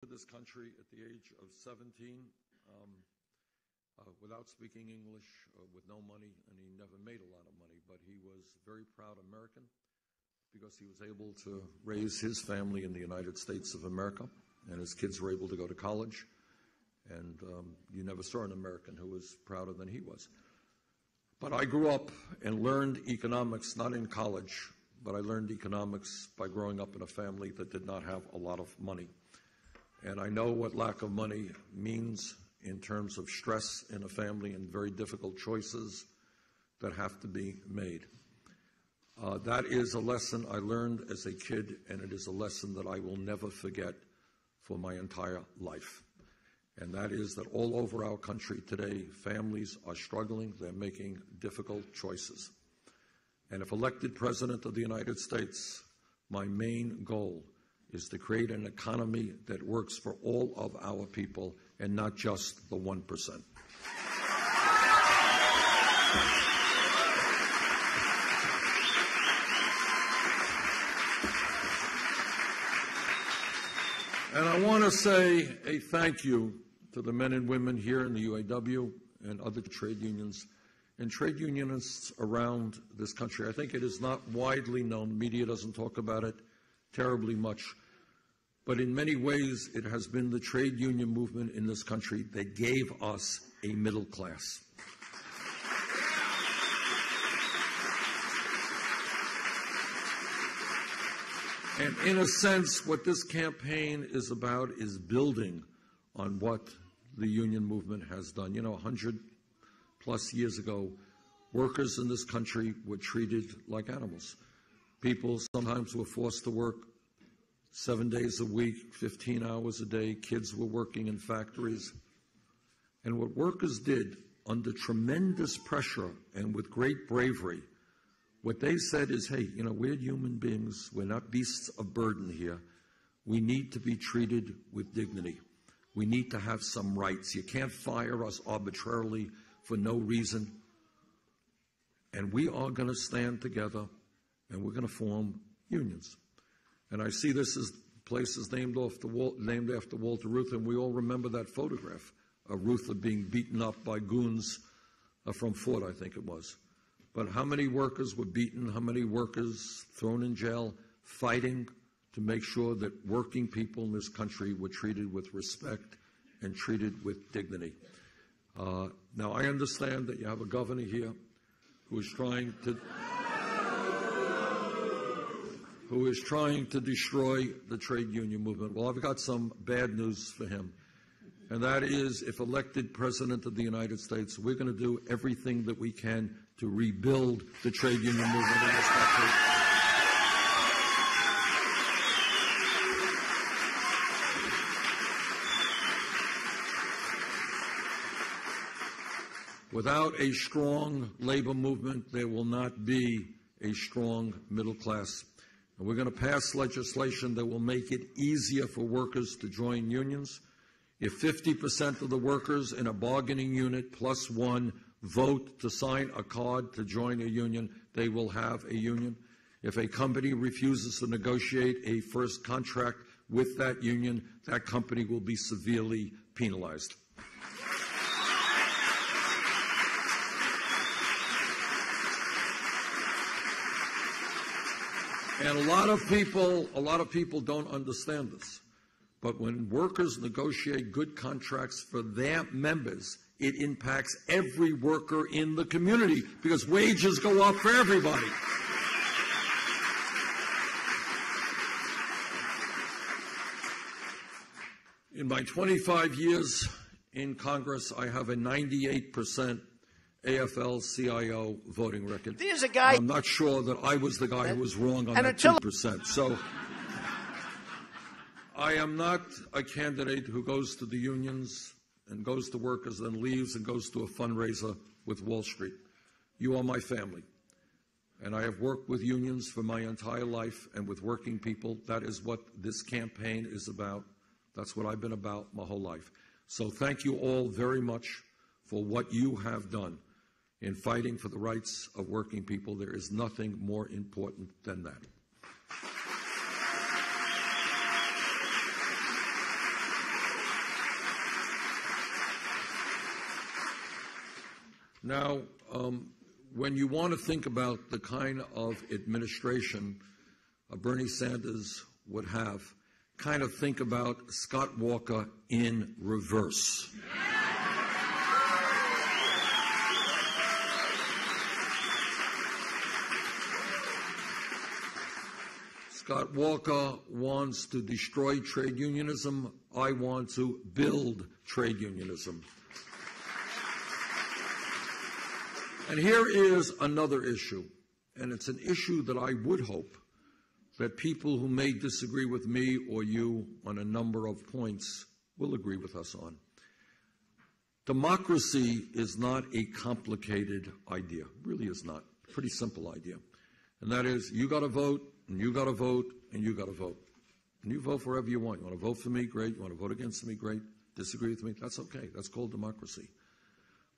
to this country at the age of 17 without speaking English, with no money, and he never made a lot of money, but he was a very proud American because he was able to raise his family in the United States of America, and his kids were able to go to college, and you never saw an American who was prouder than he was. But I grew up and learned economics, not in college, but I learned economics by growing up in a family that did not have a lot of money. And I know what lack of money means in terms of stress in a family and very difficult choices that have to be made. That is a lesson I learned as a kid, and it is a lesson that I will never forget for my entire life. And that is that all over our country today, families are struggling. They're making difficult choices. And if elected President of the United States, my main goal is to create an economy that works for all of our people and not just the 1%. And I want to say a thank you to the men and women here in the UAW and other trade unions and trade unionists around this country. I think it is not widely known. Media doesn't talk about it terribly much. But in many ways, it has been the trade union movement in this country that gave us a middle class. And in a sense, what this campaign is about is building on what the union movement has done. You know, 100+ years ago, workers in this country were treated like animals. People sometimes were forced to work 7 days a week, 15 hours a day. Kids were working in factories. And what workers did under tremendous pressure and with great bravery, what they said is, hey, you know, we're human beings. We're not beasts of burden here. We need to be treated with dignity. We need to have some rights. You can't fire us arbitrarily for no reason. And we are going to stand together, and we're going to form unions. And I see this as places named after Walter Reuther, and we all remember that photograph of Reuther being beaten up by goons from Ford, I think it was. But how many workers were beaten, how many workers thrown in jail, fighting to make sure that working people in this country were treated with respect and treated with dignity. Now, I understand that you have a governor here who is trying to destroy the trade union movement. Well, I've got some bad news for him, and that is, if elected President of the United States, we're going to do everything that we can to rebuild the trade union movement in this country. Without a strong labor movement, there will not be a strong middle class. And we're going to pass legislation that will make it easier for workers to join unions. If 50% of the workers in a bargaining unit plus one vote to sign a card to join a union, they will have a union. If a company refuses to negotiate a first contract with that union, that company will be severely penalized. And a lot of people don't understand this. But when workers negotiate good contracts for their members, it impacts every worker in the community because wages go up for everybody. In my 25 years in Congress, I have a 98% AFL-CIO voting record. There's a guy. I'm not sure that I was the guy who was wrong on that 2%. So I am not a candidate who goes to the unions and goes to workers, then leaves and goes to a fundraiser with Wall Street. You are my family. And I have worked with unions for my entire life and with working people. That is what this campaign is about. That's what I've been about my whole life. So thank you all very much for what you have done in fighting for the rights of working people. There is nothing more important than that. Now, when you want to think about the kind of administration Bernie Sanders would have, kind of think about Scott Walker in reverse. Scott Walker wants to destroy trade unionism. I want to build trade unionism. And here is another issue, and it's an issue that I would hope that people who may disagree with me or you on a number of points will agree with us on. Democracy is not a complicated idea, really is not. Pretty simple idea. And that is, you got to vote, and you got to vote, and you got to vote. And you vote for whoever you want. You want to vote for me, great. You want to vote against me, great. Disagree with me, that's okay. That's called democracy.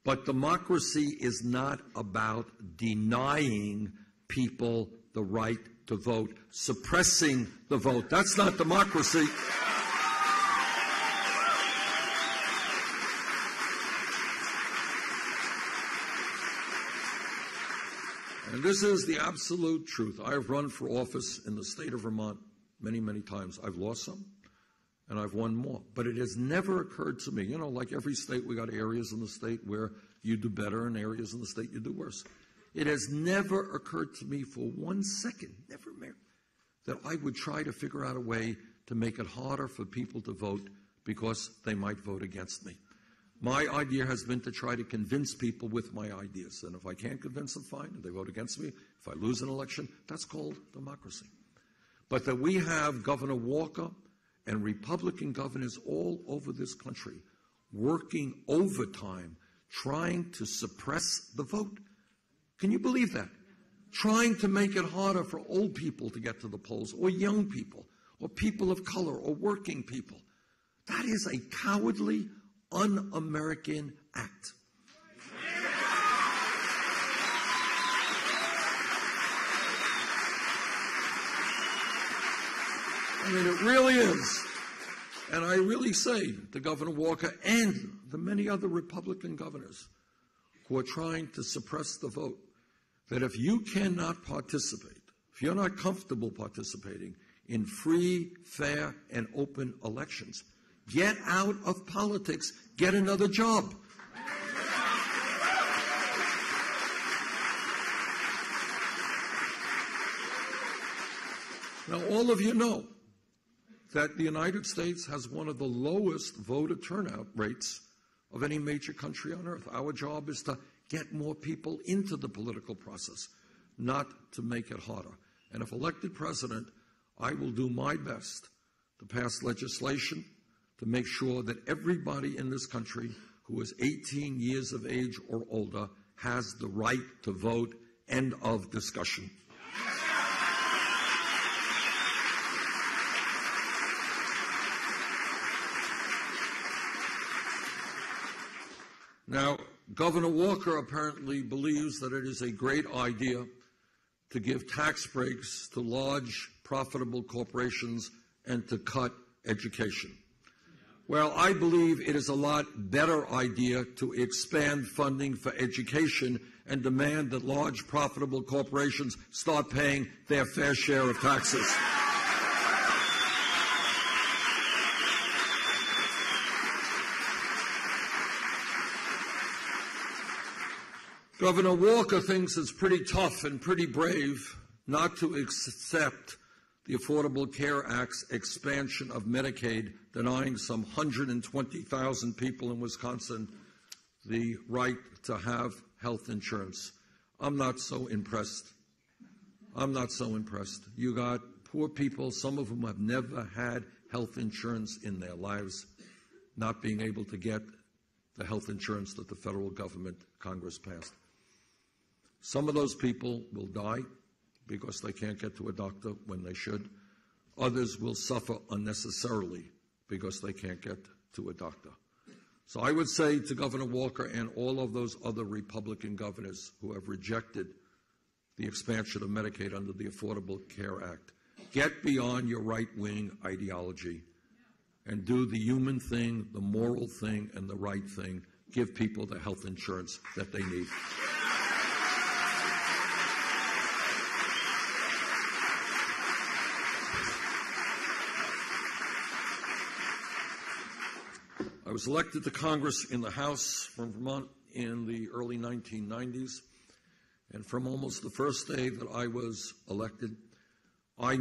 But democracy is not about denying people the right to vote, suppressing the vote. That's not democracy. And this is the absolute truth. I have run for office in the state of Vermont many, many times. I've lost some, and I've won more. But it has never occurred to me, like every state, we got areas in the state where you do better and areas in the state you do worse. It has never occurred to me for 1 second, never, that I would try to figure out a way to make it harder for people to vote because they might vote against me. My idea has been to try to convince people with my ideas. And if I can't convince them, fine. If they vote against me, if I lose an election, that's called democracy. But that we have Governor Walker and Republican governors all over this country working overtime, trying to suppress the vote. Can you believe that? Trying to make it harder for old people to get to the polls, or young people, or people of color, or working people. That is a cowardly, un-American act. I mean, it really is. And I really say to Governor Walker and the many other Republican governors who are trying to suppress the vote, that if you cannot participate, if you're not comfortable participating in free, fair, and open elections, get out of politics, get another job. Now, all of you know that the United States has one of the lowest voter turnout rates of any major country on earth. Our job is to get more people into the political process, not to make it harder. And if elected president, I will do my best to pass legislation to make sure that everybody in this country who is 18 years of age or older has the right to vote. End of discussion. Now, Governor Walker apparently believes that it is a great idea to give tax breaks to large, profitable corporations and to cut education. Well, I believe it is a lot better idea to expand funding for education and demand that large, profitable corporations start paying their fair share of taxes. Governor Walker thinks it's pretty tough and pretty brave not to accept the Affordable Care Act's expansion of Medicaid, denying some 120,000 people in Wisconsin the right to have health insurance. I'm not so impressed. I'm not so impressed. You got poor people, some of whom have never had health insurance in their lives, not being able to get the health insurance that the federal government, Congress passed. Some of those people will die because they can't get to a doctor when they should. Others will suffer unnecessarily because they can't get to a doctor. So I would say to Governor Walker and all of those other Republican governors who have rejected the expansion of Medicaid under the Affordable Care Act, get beyond your right-wing ideology and do the human thing, the moral thing, and the right thing. give people the health insurance that they need. I was elected to Congress in the House from Vermont in the early 1990s, and from almost the first day that I was elected, I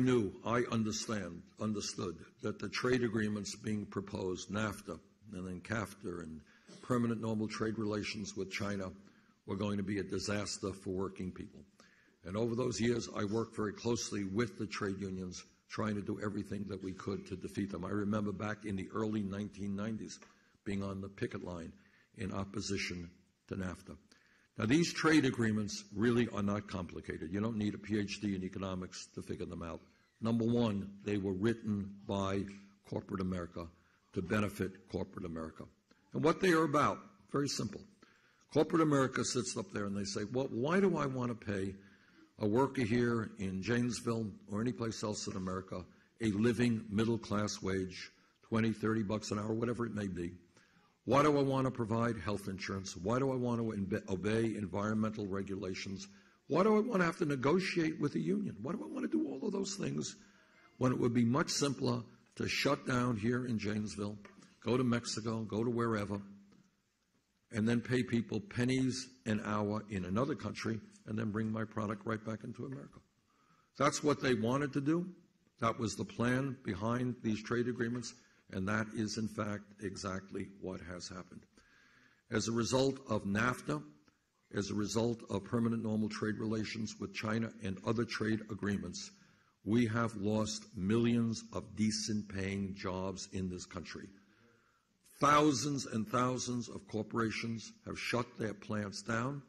understood that the trade agreements being proposed, NAFTA and then CAFTA and permanent normal trade relations with China, were going to be a disaster for working people. And over those years, I worked very closely with the trade unions, trying to do everything that we could to defeat them. I remember back in the early 1990s being on the picket line in opposition to NAFTA. Now, these trade agreements really are not complicated. You don't need a PhD in economics to figure them out. Number one, they were written by corporate America to benefit corporate America. And what they are about, very simple. Corporate America sits up there and they say, well, why do I want to pay a worker here in Janesville or any place else in America a living middle-class wage, 20, 30 bucks an hour, whatever it may be? Why do I want to provide health insurance? Why do I want to obey environmental regulations? Why do I want to have to negotiate with a union? Why do I want to do all of those things when it would be much simpler to shut down here in Janesville, go to Mexico, go to wherever, and then pay people pennies an hour in another country and then bring my product right back into America? That's what they wanted to do. That was the plan behind these trade agreements. And that is, in fact, exactly what has happened. As a result of NAFTA, as a result of permanent normal trade relations with China and other trade agreements, we have lost millions of decent-paying jobs in this country. Thousands and thousands of corporations have shut their plants down,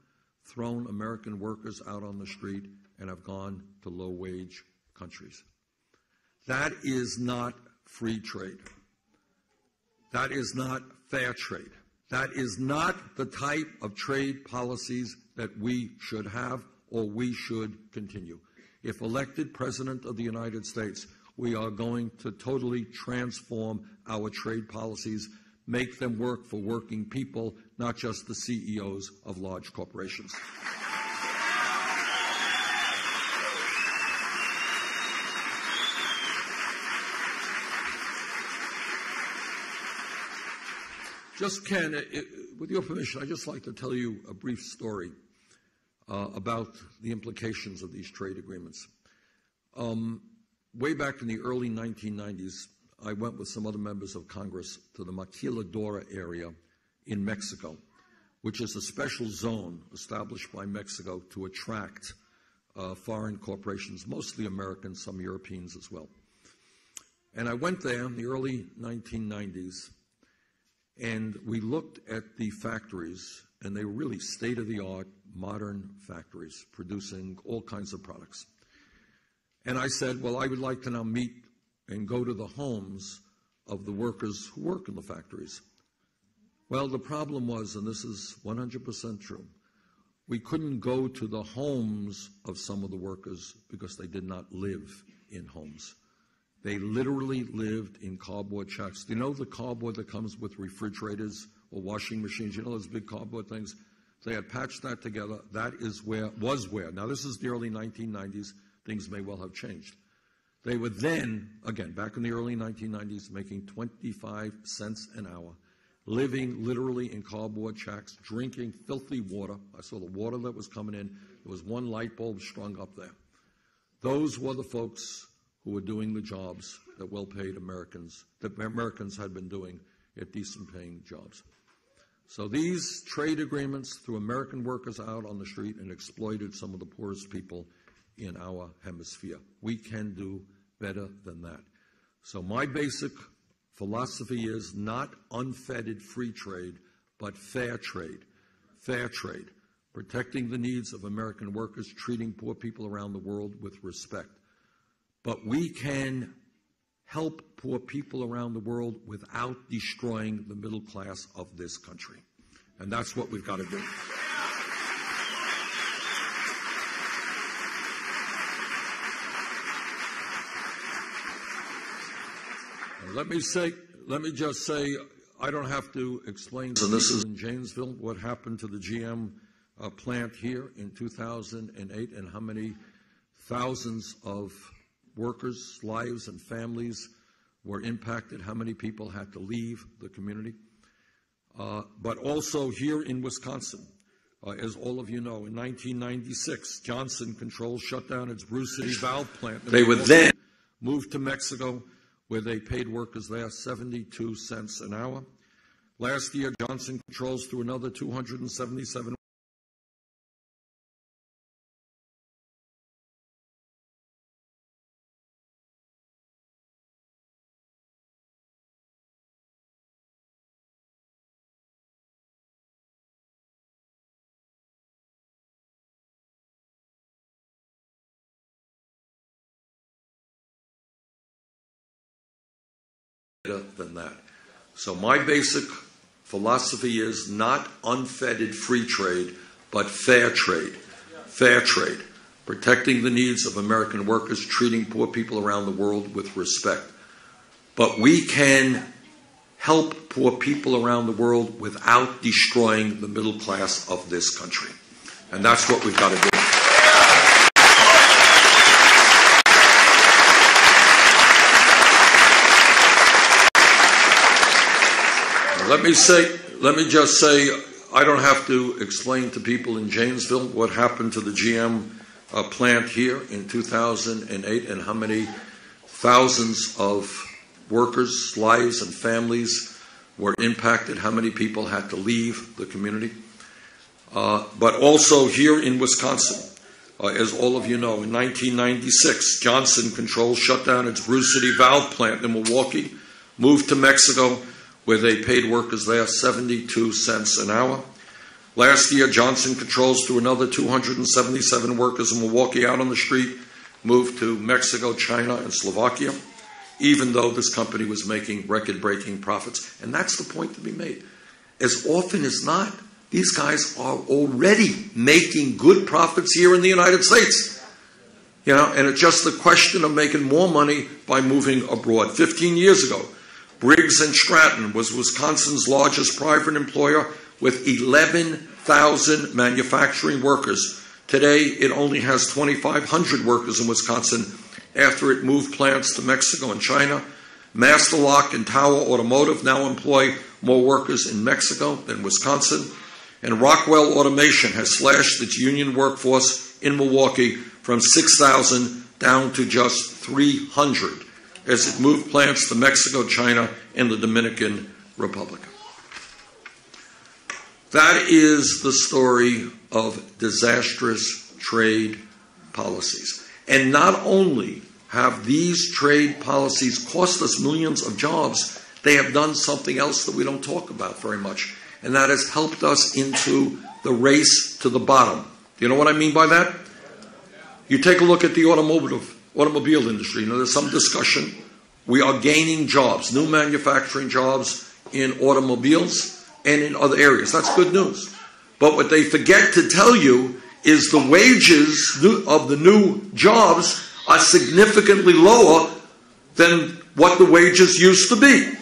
thrown American workers out on the street, and have gone to low-wage countries. That is not free trade. That is not fair trade. That is not the type of trade policies that we should have or we should continue. If elected President of the United States, we are going to totally transform our trade policies, make them work for working people, not just the CEOs of large corporations. Just, Ken, with your permission, I'd just like to tell you a brief story about the implications of these trade agreements. Way back in the early 1990s, I went with some other members of Congress to the Maquiladora area in Mexico, which is a special zone established by Mexico to attract foreign corporations, mostly Americans, some Europeans as well. And I went there in the early 1990s, and we looked at the factories, and they were really state-of-the-art, modern factories producing all kinds of products. And I said, well, I would like to now meet and go to the homes of the workers who work in the factories. Well, the problem was, and this is 100% true, we couldn't go to the homes of some of the workers because they did not live in homes. They literally lived in cardboard shacks. Do you know the cardboard that comes with refrigerators or washing machines? You know those big cardboard things? They had patched that together. That is was where. Now, this is the early 1990s. Things may well have changed. They were then, again, back in the early 1990s, making 25 cents an hour, living literally in cardboard shacks, drinking filthy water. I saw the water that was coming in. There was one light bulb strung up there. Those were the folks who were doing the jobs that well-paid Americans, that Americans had been doing at decent-paying jobs. So these trade agreements threw American workers out on the street and exploited some of the poorest people in our hemisphere. We can do better than that. So my basic philosophy is not unfettered free trade, but fair trade. Fair trade. Protecting the needs of American workers, treating poor people around the world with respect. But we can help poor people around the world without destroying the middle class of this country. And that's what we've got to do. And let me just say, I don't have to explain to this is in Janesville what happened to the GM plant here in 2008 and how many thousands of workers' lives and families were impacted, how many people had to leave the community. But also here in Wisconsin, as all of you know, in 1996, Johnson Controls shut down its Bruce City valve plant. They were then moved to Mexico, where they paid workers there 72 cents an hour. Last year, Johnson Controls threw another 277 than that. So my basic philosophy is not unfettered free trade, but fair trade. Fair trade. Protecting the needs of American workers, treating poor people around the world with respect. But we can help poor people around the world without destroying the middle class of this country. And that's what we've got to do. Let me just say, I don't have to explain to people in Janesville what happened to the GM plant here in 2008 and how many thousands of workers' lives and families were impacted, how many people had to leave the community. But also here in Wisconsin, as all of you know, in 1996, Johnson Controls shut down its Bruce City valve plant in Milwaukee, moved to Mexico, where they paid workers there 72 cents an hour. Last year, Johnson Controls threw another 277 workers in Milwaukee out on the street, moved to Mexico, China, and Slovakia, even though this company was making record-breaking profits. And that's the point to be made. As often as not, these guys are already making good profits here in the United States. You know, and it's just the question of making more money by moving abroad. 15 years ago, Briggs & Stratton was Wisconsin's largest private employer with 11,000 manufacturing workers. Today, it only has 2,500 workers in Wisconsin after it moved plants to Mexico and China. Master Lock and Tower Automotive now employ more workers in Mexico than Wisconsin. And Rockwell Automation has slashed its union workforce in Milwaukee from 6,000 down to just 300. As it moved plants to Mexico, China, and the Dominican Republic. That is the story of disastrous trade policies. And not only have these trade policies cost us millions of jobs, they have done something else that we don't talk about very much, and that has helped us into the race to the bottom. Do you know what I mean by that? You take a look at the automobile industry. You know, there's some discussion. We are gaining jobs, new manufacturing jobs in automobiles and in other areas. That's good news. But what they forget to tell you is the wages of the new jobs are significantly lower than what the wages used to be.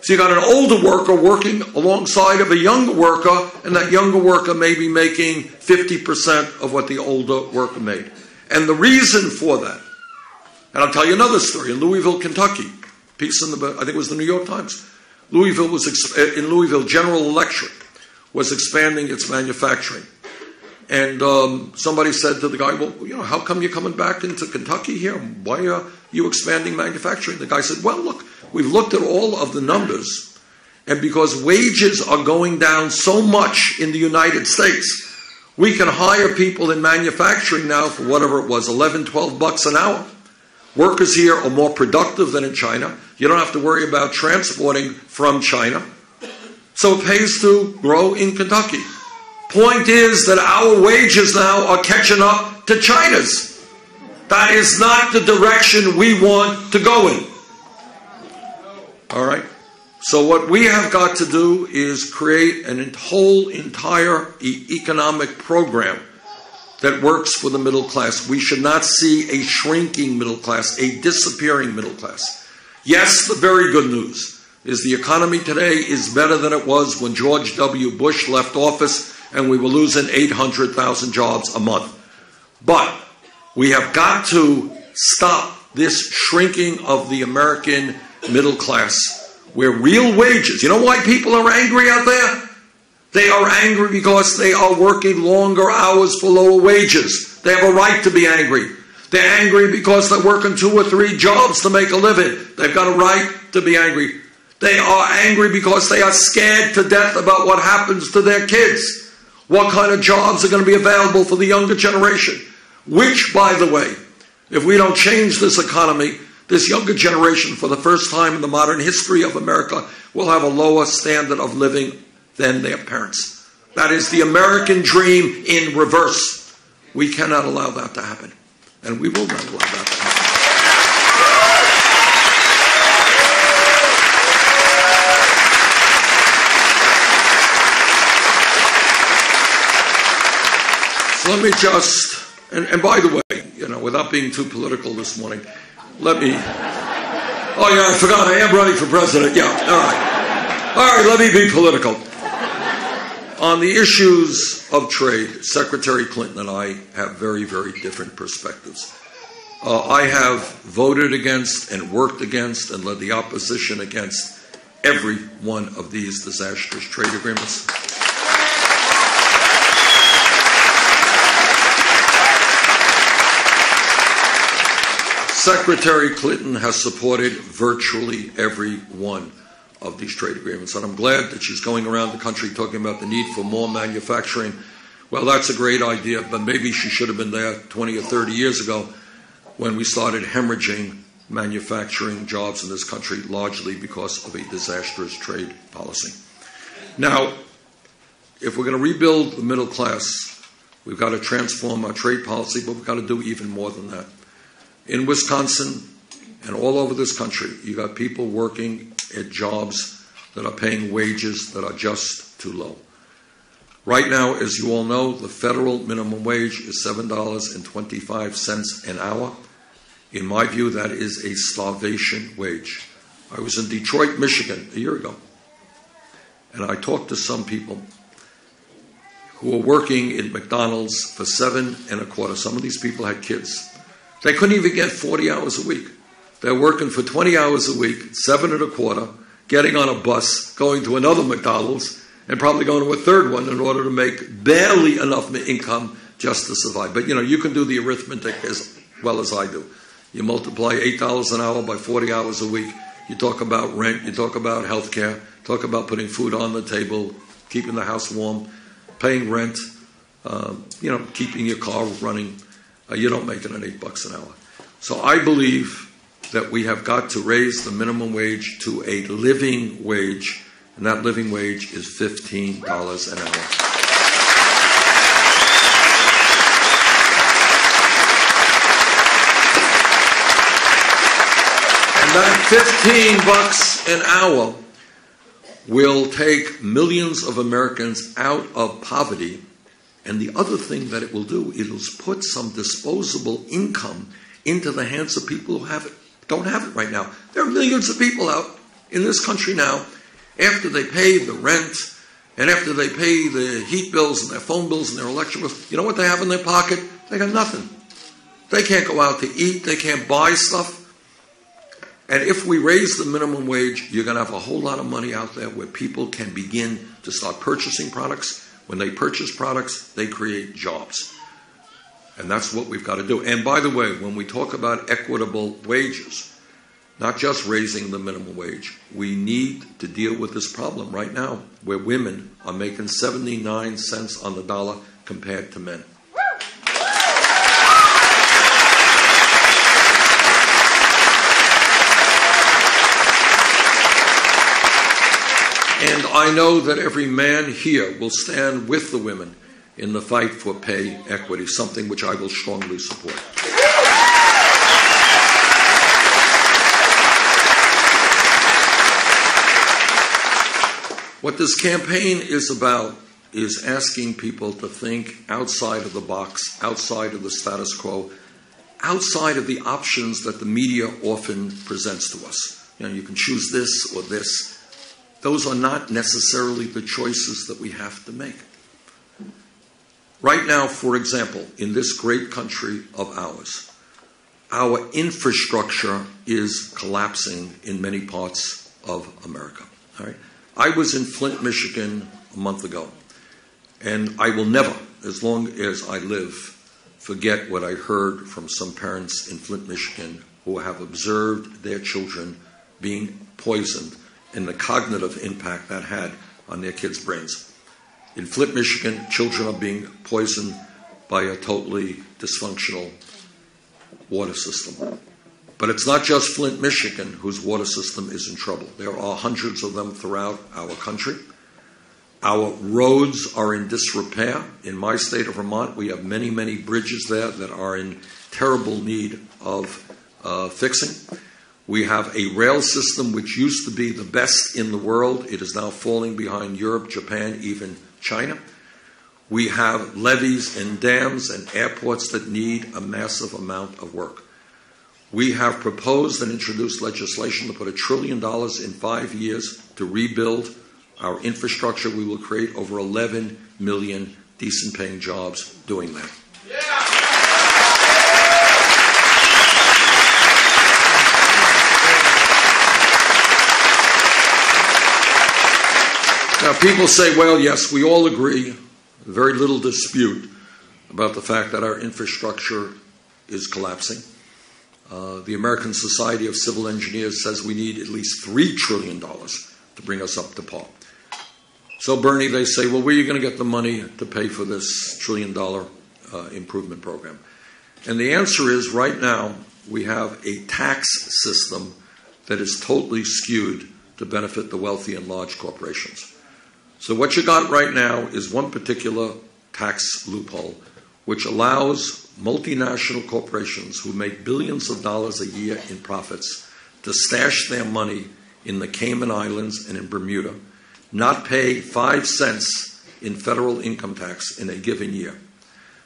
So you got an older worker working alongside of a younger worker, and that younger worker may be making 50% of what the older worker made. And the reason for that, and I'll tell you another story. In Louisville, Kentucky, piece in the, I think it was the New York Times. In Louisville, General Electric was expanding its manufacturing. And somebody said to the guy, well, you know, how come you're coming back into Kentucky here? Why are you expanding manufacturing? The guy said, well, look, we've looked at all of the numbers, and because wages are going down so much in the United States, we can hire people in manufacturing now for whatever it was, 11, 12 bucks an hour. Workers here are more productive than in China. You don't have to worry about transporting from China. So it pays to grow in Kentucky. Point is that our wages now are catching up to China's. That is not the direction we want to go in. All right? So what we have got to do is create a whole entire economic program that works for the middle class. We should not see a shrinking middle class, a disappearing middle class. Yes, the very good news. is the economy today is better than it was when George W. Bush left office and we were losing 800,000 jobs a month. But we have got to stop this shrinking of the American middle class, where real wages, you know why people are angry out there? They are angry because they are working longer hours for lower wages. They have a right to be angry. They're angry because they're working 2 or 3 jobs to make a living. They've got a right to be angry. They are angry because they are scared to death about what happens to their kids. What kind of jobs are going to be available for the younger generation? Which, by the way, if we don't change this economy, this younger generation, for the first time in the modern history of America, will have a lower standard of living than their parents. That is the American dream in reverse. We cannot allow that to happen. And we will not allow that to happen. So let me just, and by the way, without being too political this morning, let me, oh yeah, I forgot, I am running for president, yeah, all right. All right, let me be political. On the issues of trade, Secretary Clinton and I have very, very different perspectives. I have voted against and worked against and led the opposition against every one of these disastrous trade agreements. Secretary Clinton has supported virtually every one of these trade agreements, and I'm glad that she's going around the country talking about the need for more manufacturing. Well, that's a great idea, but maybe she should have been there 20 or 30 years ago when we started hemorrhaging manufacturing jobs in this country, largely because of a disastrous trade policy. Now, if we're going to rebuild the middle class, we've got to transform our trade policy, but we've got to do even more than that. In Wisconsin and all over this country, you got people working at jobs that are paying wages that are just too low. Right now, as you all know, the federal minimum wage is $7.25 an hour. In my view, that is a starvation wage. I was in Detroit, Michigan a year ago, and I talked to some people who were working at McDonald's for $7.25. Some of these people had kids. They couldn't even get 40 hours a week. They're working for 20 hours a week, $7.25, getting on a bus, going to another McDonald's, and probably going to a third one in order to make barely enough income just to survive. But, you can do the arithmetic as well as I do. You multiply $8 an hour by 40 hours a week. You talk about rent. You talk about health care. Talk about putting food on the table, keeping the house warm, paying rent, keeping your car running. You don't make it on $8 an hour. So I believe that we have got to raise the minimum wage to a living wage, and that living wage is $15 an hour. And that $15 an hour will take millions of Americans out of poverty. And the other thing that it will do, it will put some disposable income into the hands of people who don't have it right now. There are millions of people out in this country now, after they pay the rent and after they pay the heat bills and their phone bills and their electric bills, you know what they have in their pocket? They got nothing. They can't go out to eat. They can't buy stuff. And if we raise the minimum wage, you're going to have a whole lot of money out there where people can begin to start purchasing products. When they purchase products, they create jobs. And that's what we've got to do. And by the way, when we talk about equitable wages, not just raising the minimum wage, we need to deal with this problem right now where women are making 79 cents on the dollar compared to men. And I know that every man here will stand with the women in the fight for pay equity, something which I will strongly support. What this campaign is about is asking people to think outside of the box, outside of the status quo, outside of the options that the media often presents to us. You can choose this or this. those are not necessarily the choices that we have to make. Right now, for example, in this great country of ours, our infrastructure is collapsing in many parts of America. All right? I was in Flint, Michigan a month ago, and I will never, as long as I live, forget what I heard from some parents in Flint, Michigan, who have observed their children being poisoned and the cognitive impact that had on their kids' brains. In Flint, Michigan, children are being poisoned by a totally dysfunctional water system. But it's not just Flint, Michigan, whose water system is in trouble. There are hundreds of them throughout our country. Our roads are in disrepair. In my state of Vermont, we have many, many bridges there that are in terrible need of fixing. We have a rail system which used to be the best in the world. It is now falling behind Europe, Japan, even China. We have levees and dams and airports that need a massive amount of work. We have proposed and introduced legislation to put $1 trillion in 5 years to rebuild our infrastructure. We will create over 11 million decent-paying jobs doing that. Now, people say, well, yes, we all agree, very little dispute about the fact that our infrastructure is collapsing. The American Society of Civil Engineers says we need at least $3 trillion to bring us up to par. So, Bernie, they say, well, where are you going to get the money to pay for this $1 trillion improvement program? And the answer is, right now, we have a tax system that is totally skewed to benefit the wealthy and large corporations. So what you got right now is one particular tax loophole which allows multinational corporations who make billions of dollars a year in profits to stash their money in the Cayman Islands and in Bermuda, not pay 5 cents in federal income tax in a given year.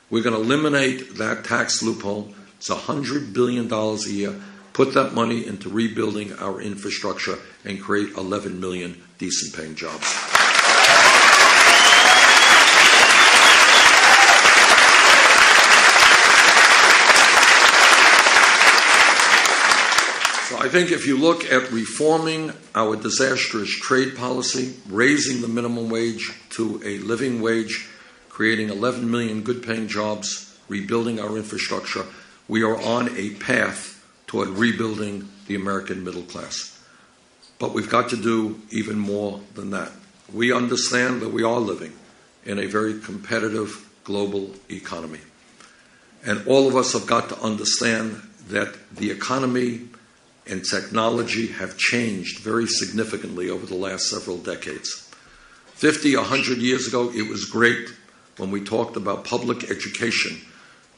We're going to eliminate that tax loophole. It's $100 billion a year. Put that money into rebuilding our infrastructure and create 11 million decent-paying jobs. I think if you look at reforming our disastrous trade policy, raising the minimum wage to a living wage, creating 11 million good-paying jobs, rebuilding our infrastructure, we are on a path toward rebuilding the American middle class. But we've got to do even more than that. We understand that we are living in a very competitive global economy. And all of us have got to understand that the economy and technology have changed very significantly over the last several decades. 50, 100 years ago, it was great when we talked about public education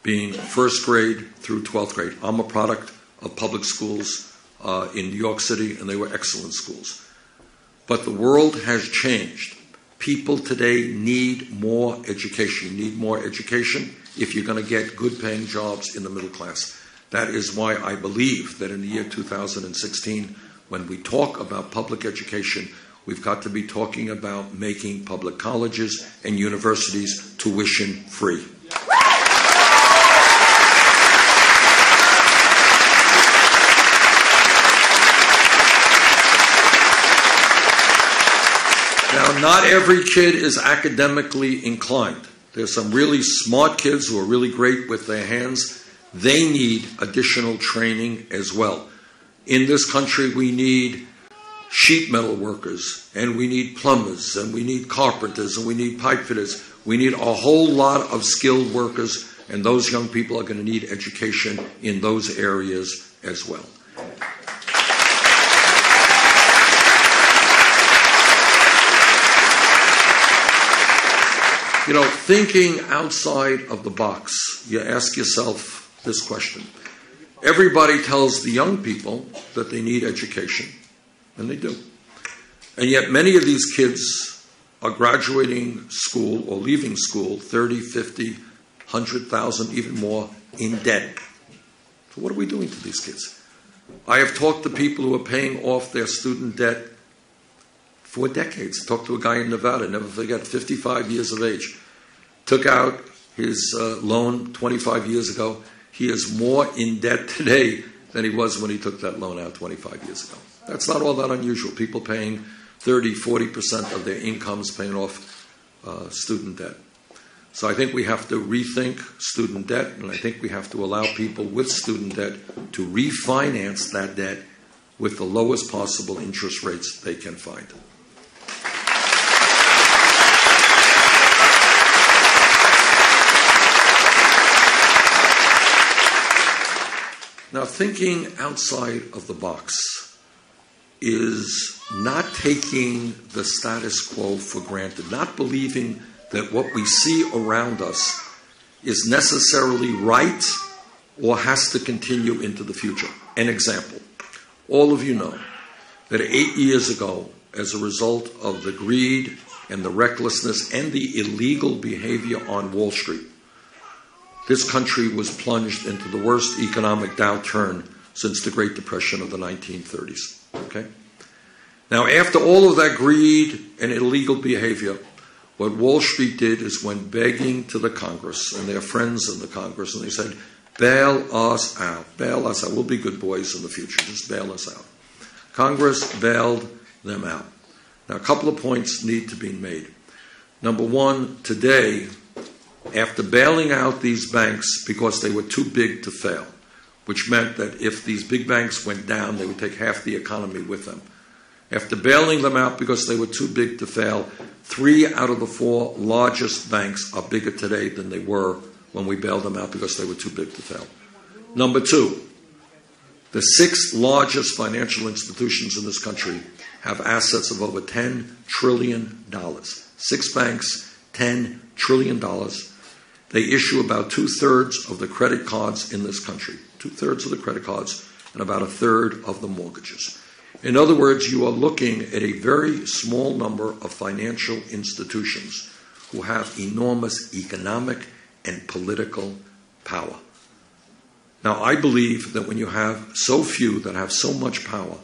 being first grade through 12th grade. I'm a product of public schools in New York City, and they were excellent schools. But the world has changed. People today need more education. You need more education if you're going to get good-paying jobs in the middle class. That is why I believe that in the year 2016, when we talk about public education, we've got to be talking about making public colleges and universities tuition-free. Now, not every kid is academically inclined. There's some really smart kids who are really great with their hands. They need additional training as well. In this country, we need sheet metal workers, and we need plumbers, and we need carpenters, and we need pipe fitters. We need a whole lot of skilled workers, and those young people are going to need education in those areas as well. You know, thinking outside of the box, you ask yourself this question. Everybody tells the young people that they need education, and they do. And yet many of these kids are graduating school or leaving school 30, 50, 100,000, even more in debt. So what are we doing to these kids? I have talked to people who are paying off their student debt for decades. Talked to a guy in Nevada, never forget, 55 years of age. Took out his loan 25 years ago. He is more in debt today than he was when he took that loan out 25 years ago. That's not all that unusual. People paying 30, 40% of their incomes paying off student debt. So I think we have to rethink student debt, and I think we have to allow people with student debt to refinance that debt with the lowest possible interest rates they can find. Now, thinking outside of the box is not taking the status quo for granted, not believing that what we see around us is necessarily right or has to continue into the future. An example, all of you know that 8 years ago, as a result of the greed and the recklessness and the illegal behavior on Wall Street, this country was plunged into the worst economic downturn since the Great Depression of the 1930s. Okay? Now, after all of that greed and illegal behavior, what Wall Street did is went begging to the Congress and their friends in the Congress, and they said, bail us out, we'll be good boys in the future, just bail us out. Congress bailed them out. Now, a couple of points need to be made. Number one, today, after bailing out these banks because they were too big to fail, which meant that if these big banks went down, they would take half the economy with them. After bailing them out because they were too big to fail, 3 out of the 4 largest banks are bigger today than they were when we bailed them out because they were too big to fail. Number 2, the 6 largest financial institutions in this country have assets of over $10 trillion. 6 banks, $10 trillion. They issue about 2/3 of the credit cards in this country, 2/3 of the credit cards, and about 1/3 of the mortgages. In other words, you are looking at a very small number of financial institutions who have enormous economic and political power. Now, I believe that when you have so few that have so much power,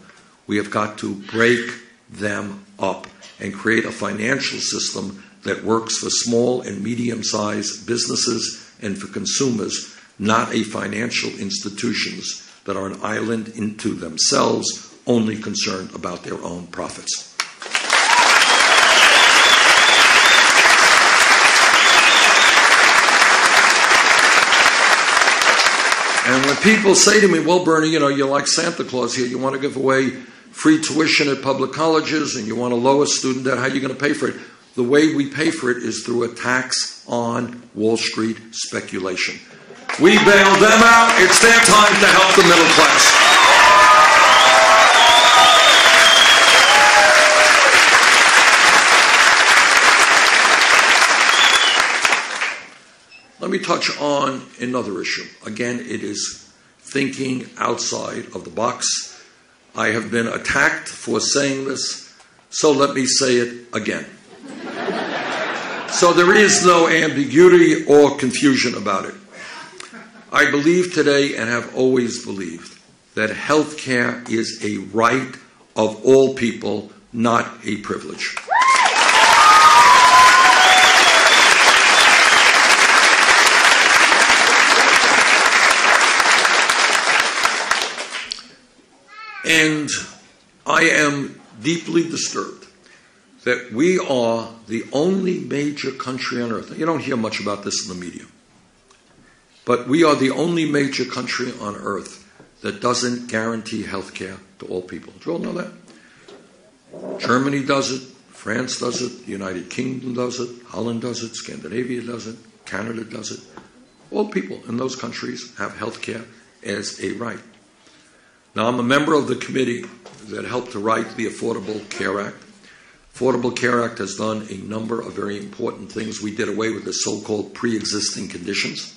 we have got to break them up and create a financial system that works for small and medium-sized businesses and for consumers, not a financial institutions that are an island into themselves, only concerned about their own profits. And when people say to me, well, Bernie, you know, you're like Santa Claus here. You want to give away free tuition at public colleges and you want to lower student debt. How are you going to pay for it? The way we pay for it is through a tax on Wall Street speculation. We bailed them out. It's their time to help the middle class. Let me touch on another issue. Again, it is thinking outside of the box. I have been attacked for saying this, so let me say it again. So there is no ambiguity or confusion about it. I believe today and have always believed that health care is a right of all people, not a privilege. And I am deeply disturbed that we are the only major country on earth. You don't hear much about this in the media. But we are the only major country on earth that doesn't guarantee health care to all people. Do you all know that? Germany does it. France does it. The United Kingdom does it. Holland does it. Scandinavia does it. Canada does it. All people in those countries have health care as a right. Now, I'm a member of the committee that helped to write the Affordable Care Act. Affordable Care Act has done a number of very important things. We did away with the so-called pre-existing conditions.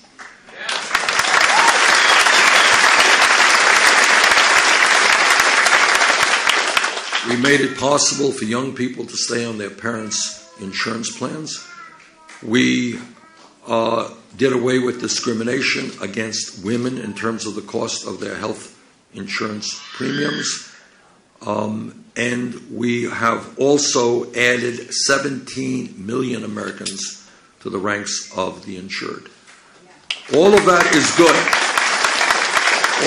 We made it possible for young people to stay on their parents' insurance plans. We did away with discrimination against women in terms of the cost of their health insurance premiums. And we have also added 17 million Americans to the ranks of the insured. All of that is good.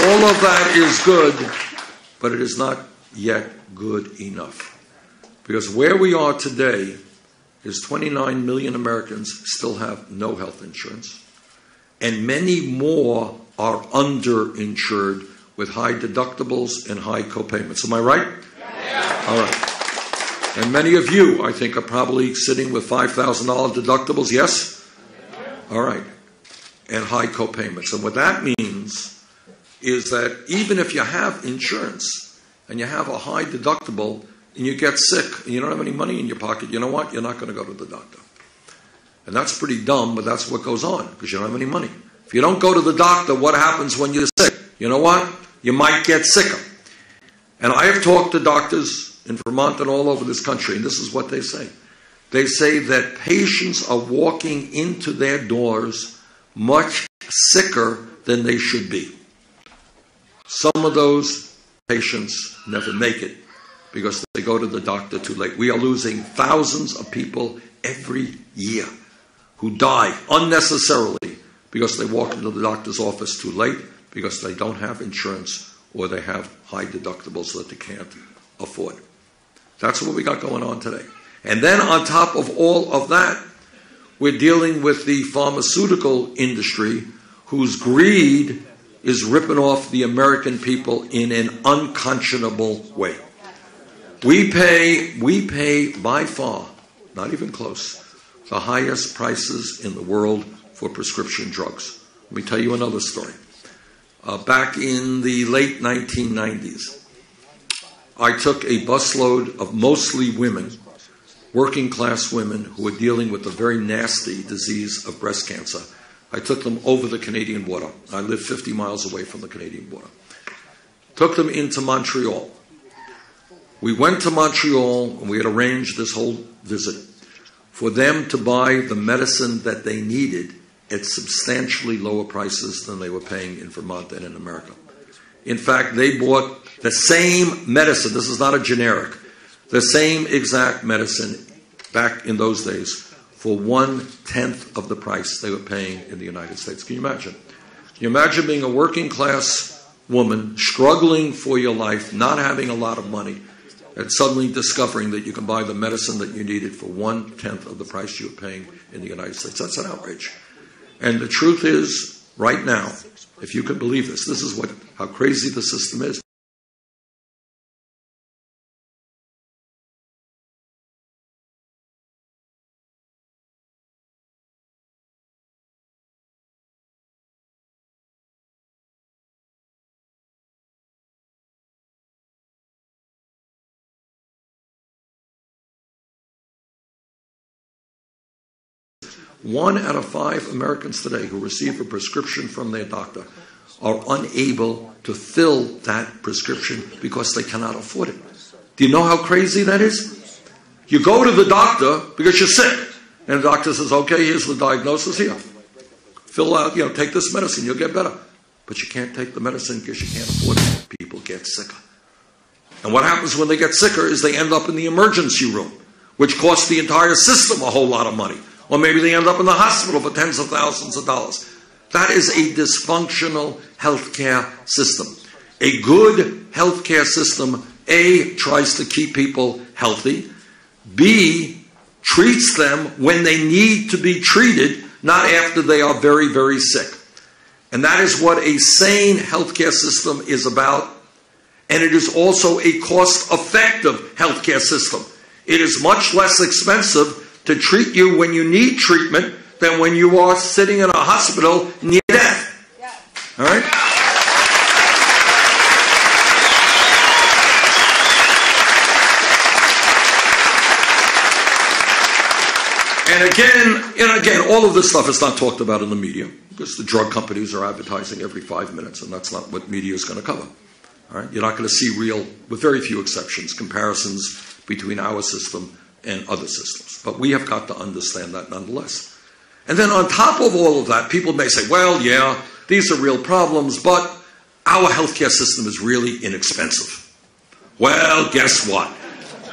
All of that is good, but it is not yet good enough. Because where we are today is 29 million Americans still have no health insurance, and many more are underinsured with high deductibles and high copayments. Am I right? Yeah. All right. And many of you, I think, are probably sitting with $5,000 deductibles, yes? All right. And high copayments. And what that means is that even if you have insurance and you have a high deductible and you get sick and you don't have any money in your pocket, you know what? You're not going to go to the doctor. And that's pretty dumb, but that's what goes on because you don't have any money. If you don't go to the doctor, what happens when you're sick? You know what? You might get sicker. And I have talked to doctors in Vermont and all over this country, and this is what they say. They say that patients are walking into their doors much sicker than they should be. Some of those patients never make it because they go to the doctor too late. We are losing thousands of people every year who die unnecessarily because they walk into the doctor's office too late, because they don't have insurance or they have high deductibles that they can't afford. That's what we got going on today. And then on top of all of that, we're dealing with the pharmaceutical industry whose greed is ripping off the American people in an unconscionable way. We pay by far, not even close, the highest prices in the world for prescription drugs. Let me tell you another story. Back in the late 1990s, I took a busload of mostly women, working class women who were dealing with the very nasty disease of breast cancer. I took them over the Canadian border. I live 50 miles away from the Canadian border. Took them into Montreal. We went to Montreal and we had arranged this whole visit for them to buy the medicine that they needed at substantially lower prices than they were paying in Vermont and in America. In fact, they bought the same medicine, this is not a generic, the same exact medicine back in those days for 1/10 of the price they were paying in the United States. Can you imagine? Can you imagine being a working class woman, struggling for your life, not having a lot of money, and suddenly discovering that you can buy the medicine that you needed for 1/10 of the price you were paying in the United States? That's an outrage. And the truth is, right now, if you can believe this, this is how crazy the system is. One out of 5 Americans today who receive a prescription from their doctor are unable to fill that prescription because they cannot afford it. Do you know how crazy that is? You go to the doctor because you're sick, and the doctor says, okay, here's the diagnosis here. Fill out, take this medicine, you'll get better. But you can't take the medicine because you can't afford it. People get sicker. And what happens when they get sicker is they end up in the emergency room, which costs the entire system a whole lot of money. Or maybe they end up in the hospital for tens of thousands of dollars. That is a dysfunctional healthcare system. A good healthcare system, A, tries to keep people healthy, B, treats them when they need to be treated, not after they are very, very sick. And that is what a sane healthcare system is about. And it is also a cost-effective healthcare system. It is much less expensive to treat you when you need treatment than when you are sitting in a hospital near death. All right? And again, all of this stuff is not talked about in the media because the drug companies are advertising every 5 minutes, and that's not what media is going to cover. All right? You're not going to see real, with very few exceptions, comparisons between our system and other systems. But we have got to understand that nonetheless. And then on top of all of that, people may say, well, yeah, these are real problems, but our healthcare system is really inexpensive. Well, guess what?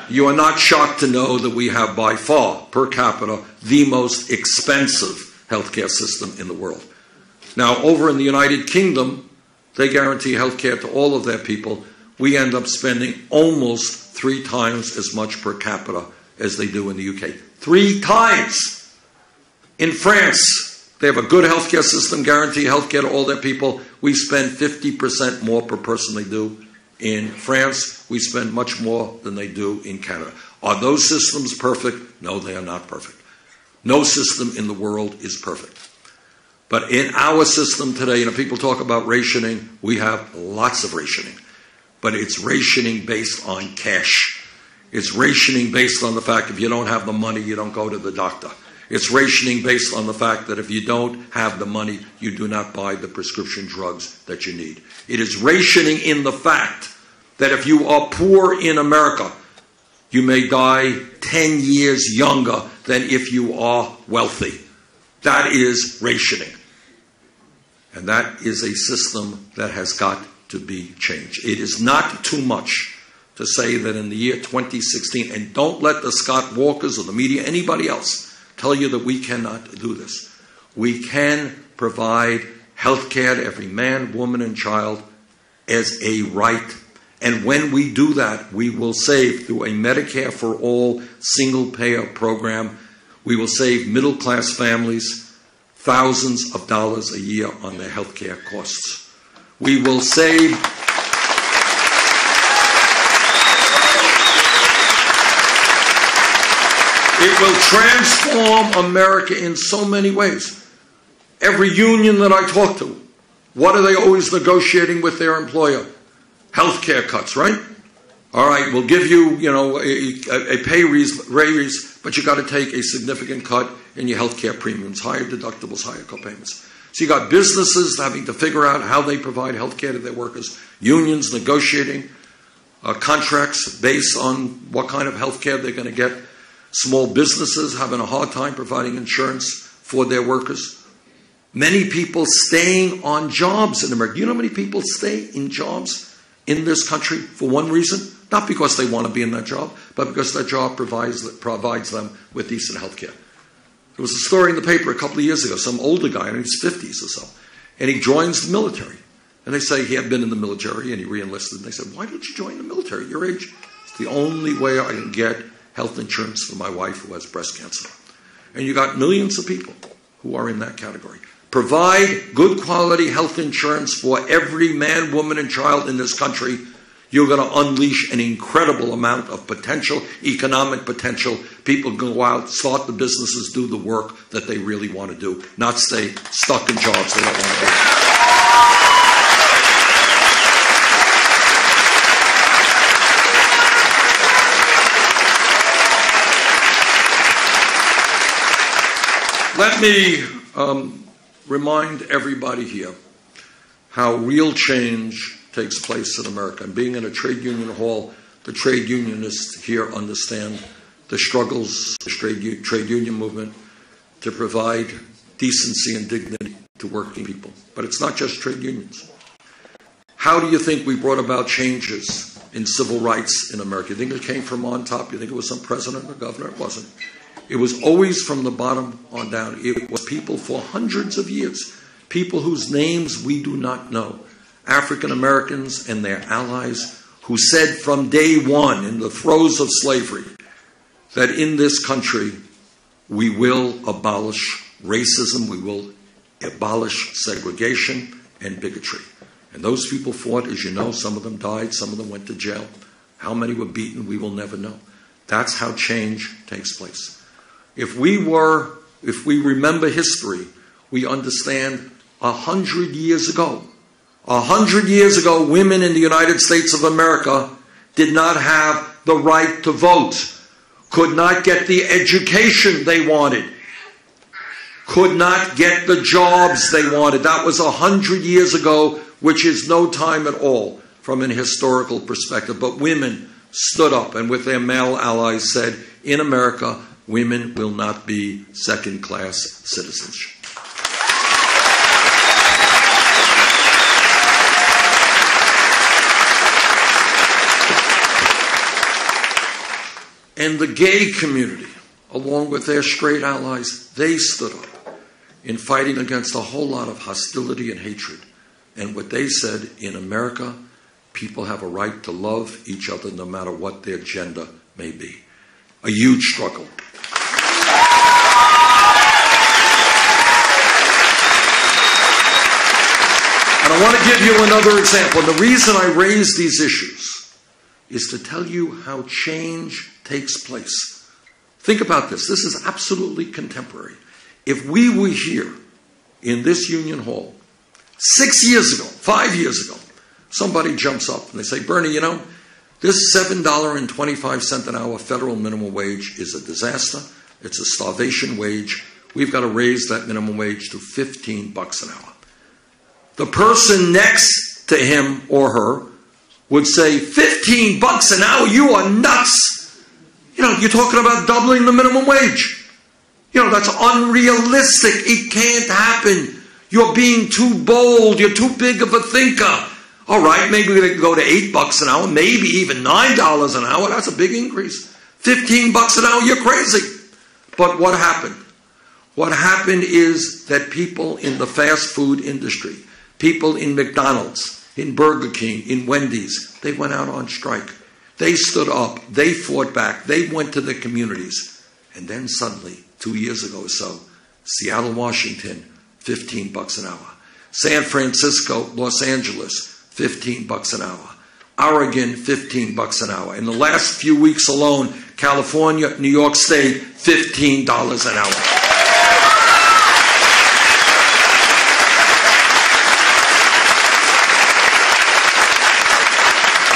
You are not shocked to know that we have by far, per capita, the most expensive healthcare system in the world. Now, over in the United Kingdom, they guarantee healthcare to all of their people. We end up spending almost 3 times as much per capita as they do in the UK. 3 times! In France, they have a good healthcare system, guarantee healthcare to all their people. We spend 50% more per person they do. In France, we spend much more than they do in Canada. Are those systems perfect? No, they are not perfect. No system in the world is perfect. But in our system today, people talk about rationing. We have lots of rationing. But it's rationing based on cash. It's rationing based on the fact if you don't have the money, you don't go to the doctor. It's rationing based on the fact that if you don't have the money, you do not buy the prescription drugs that you need. It is rationing in the fact that if you are poor in America, you may die 10 years younger than if you are wealthy. That is rationing. And that is a system that has got to be changed. It is not too much to say that in the year 2016, and don't let the Scott Walkers or the media, anybody else, tell you that we cannot do this. We can provide health care to every man, woman, and child as a right. And when we do that, we will save, through a Medicare for All single-payer program, we will save middle-class families thousands of dollars a year on their health care costs. We will save... It will transform America in so many ways. Every union that I talk to, what are they always negotiating with their employer? Health care cuts, right? All right, we'll give you, a pay raise, but you got to take a significant cut in your health care premiums, higher deductibles, higher copayments. So you got businesses having to figure out how they provide health care to their workers, unions negotiating contracts based on what kind of health care they're going to get, small businesses having a hard time providing insurance for their workers. Many people staying on jobs in America. You know how many people stay in jobs in this country for one reason? Not because they want to be in that job, but because that job provides them with decent health care. There was a story in the paper a couple of years ago, some older guy, in his 50s or so, and he joins the military. And they say he had been in the military and he re-enlisted. And they said, why did you join the military at your age? It's the only way I can get health insurance for my wife who has breast cancer. And you got millions of people who are in that category. Provide good quality health insurance for every man, woman, and child in this country. You're going to unleash an incredible amount of potential, economic potential. People can go out, start the businesses, do the work that they really want to do, not stay stuck in jobs they don't want to do. Let me remind everybody here how real change takes place in America. And being in a trade union hall, the trade unionists here understand the struggles of the trade union movement to provide decency and dignity to working people. But it's not just trade unions. How do you think we brought about changes in civil rights in America? You think it came from on top? You think it was some president or governor? It wasn't. It was always from the bottom on down. It was people for hundreds of years, people whose names we do not know, African Americans and their allies, who said from day one, in the throes of slavery, that in this country we will abolish racism, we will abolish segregation and bigotry. And those people fought, as you know. Some of them died, some of them went to jail. How many were beaten, we will never know. That's how change takes place. If we remember history, we understand 100 years ago, 100 years ago, women in the United States of America did not have the right to vote, could not get the education they wanted, could not get the jobs they wanted. That was 100 years ago, which is no time at all from an historical perspective. But women stood up and with their male allies said, in America, women will not be second-class citizens. And the gay community, along with their straight allies, they stood up in fighting against a whole lot of hostility and hatred. And what they said, in America, people have a right to love each other no matter what their gender may be. A huge struggle. And I want to give you another example. And the reason I raise these issues is to tell you how change takes place. Think about this. This is absolutely contemporary. If we were here in this Union Hall 6 years ago, 5 years ago, somebody jumps up and they say, Bernie, you know, this $7.25 an hour federal minimum wage is a disaster. It's a starvation wage. We've got to raise that minimum wage to $15 an hour. The person next to him or her would say, $15 an hour? You are nuts. You know, you're talking about doubling the minimum wage. You know, that's unrealistic. It can't happen. You're being too bold. You're too big of a thinker. All right, maybe we could go to $8 an hour, maybe even $9 an hour. That's a big increase. $15 an hour, you're crazy. But what happened? What happened is that people in the fast food industry, people in McDonald's, in Burger King, in Wendy's, they went out on strike. They stood up. They fought back. They went to the communities. And then suddenly, 2 years ago or so, Seattle, Washington, $15 an hour. San Francisco, Los Angeles, $15 an hour. Oregon, $15 an hour. In the last few weeks alone, California, New York State, $15 an hour.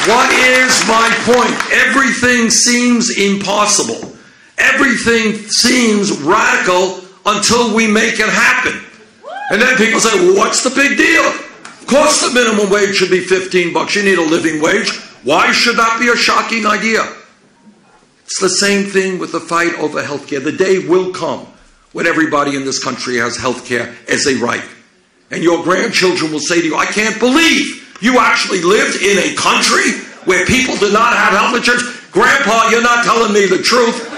What is my point? Everything seems impossible. Everything seems radical until we make it happen. And then people say, well, what's the big deal? Of course the minimum wage should be $15. You need a living wage. Why should that be a shocking idea? It's the same thing with the fight over health care. The day will come when everybody in this country has health care as a right. And your grandchildren will say to you, I can't believe you actually lived in a country where people did not have health insurance. Grandpa, you're not telling me the truth.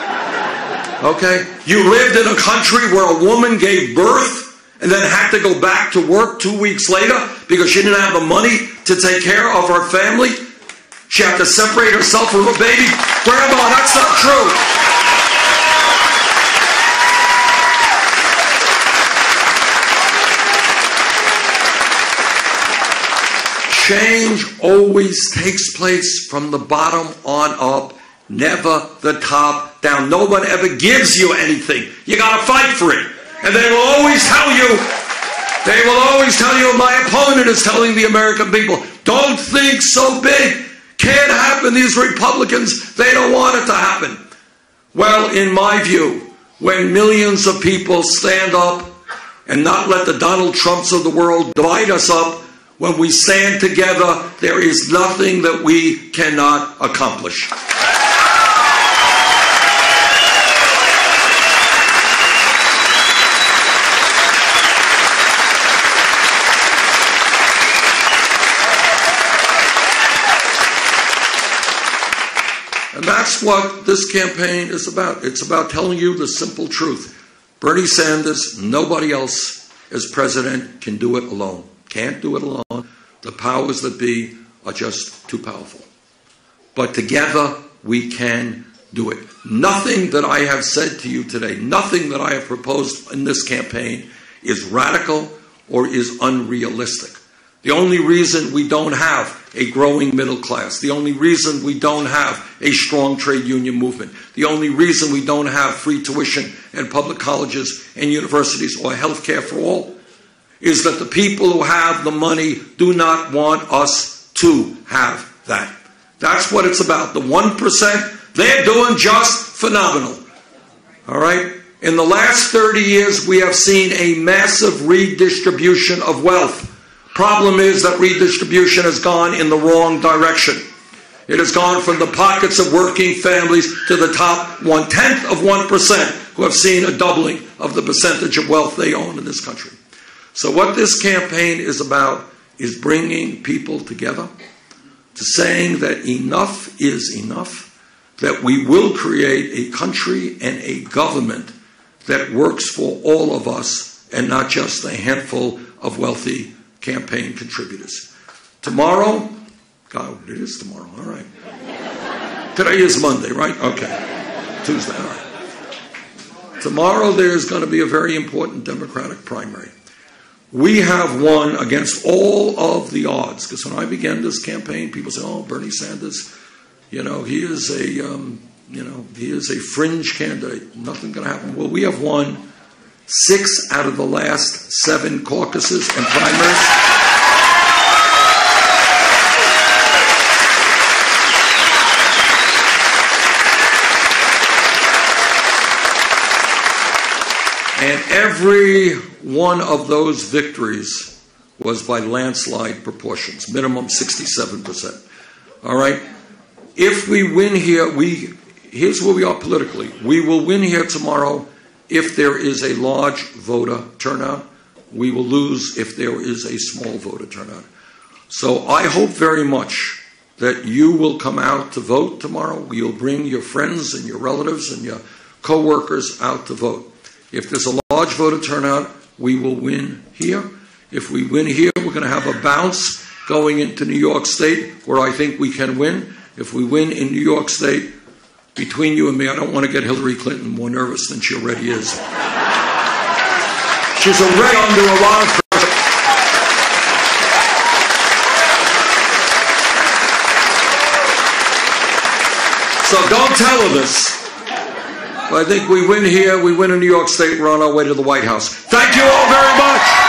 Okay? You lived in a country where a woman gave birth and then had to go back to work 2 weeks later because she didn't have the money to take care of her family. She had to separate herself from her baby. Grandma, that's not true. Change always takes place from the bottom on up, never the top down. No one ever gives you anything. You got to fight for it. And they will always tell you, my opponent is telling the American people, don't think so big. Can't happen. These Republicans, they don't want it to happen. Well, in my view, when millions of people stand up and not let the Donald Trumps of the world divide us up, when we stand together, there is nothing that we cannot accomplish. And that's what this campaign is about. It's about telling you the simple truth. Bernie Sanders, nobody else as president can do it alone. Can't do it alone. The powers that be are just too powerful. But together we can do it. Nothing that I have said to you today, nothing that I have proposed in this campaign is radical or is unrealistic. The only reason we don't have a growing middle class, the only reason we don't have a strong trade union movement, the only reason we don't have free tuition in public colleges and universities or health care for all is that the people who have the money do not want us to have that. That's what it's about. The 1%, they're doing just phenomenal. All right? In the last 30 years, we have seen a massive redistribution of wealth. Problem is that redistribution has gone in the wrong direction. It has gone from the pockets of working families to the top 0.1% who have seen a doubling of the percentage of wealth they own in this country. So what this campaign is about is bringing people together to saying that enough is enough, that we will create a country and a government that works for all of us and not just a handful of wealthy campaign contributors. Tomorrow, God, it is tomorrow, all right. Today is Monday, right? Okay. Tuesday, all right. Tomorrow there's going to be a very important Democratic primary. We have won against all of the odds, because when I began this campaign, people say, oh, Bernie Sanders, he is a fringe candidate. Nothing's going to happen. Well, we have won 6 out of the last 7 caucuses and primaries. And every one of those victories was by landslide proportions, minimum 67%. All right? If we win here, here's where we are politically. We will win here tomorrow if there is a large voter turnout. We will lose if there is a small voter turnout. So I hope very much that you will come out to vote tomorrow. You'll bring your friends and your relatives and your co-workers out to vote. If there's a large voter turnout, we will win here. If we win here, we're going to have a bounce going into New York State, where I think we can win. If we win in New York State, between you and me, I don't want to get Hillary Clinton more nervous than she already is. She's already under a lot of pressure. So don't tell her this. But I think we win here, we win in New York State, we're on our way to the White House. Thank you all very much.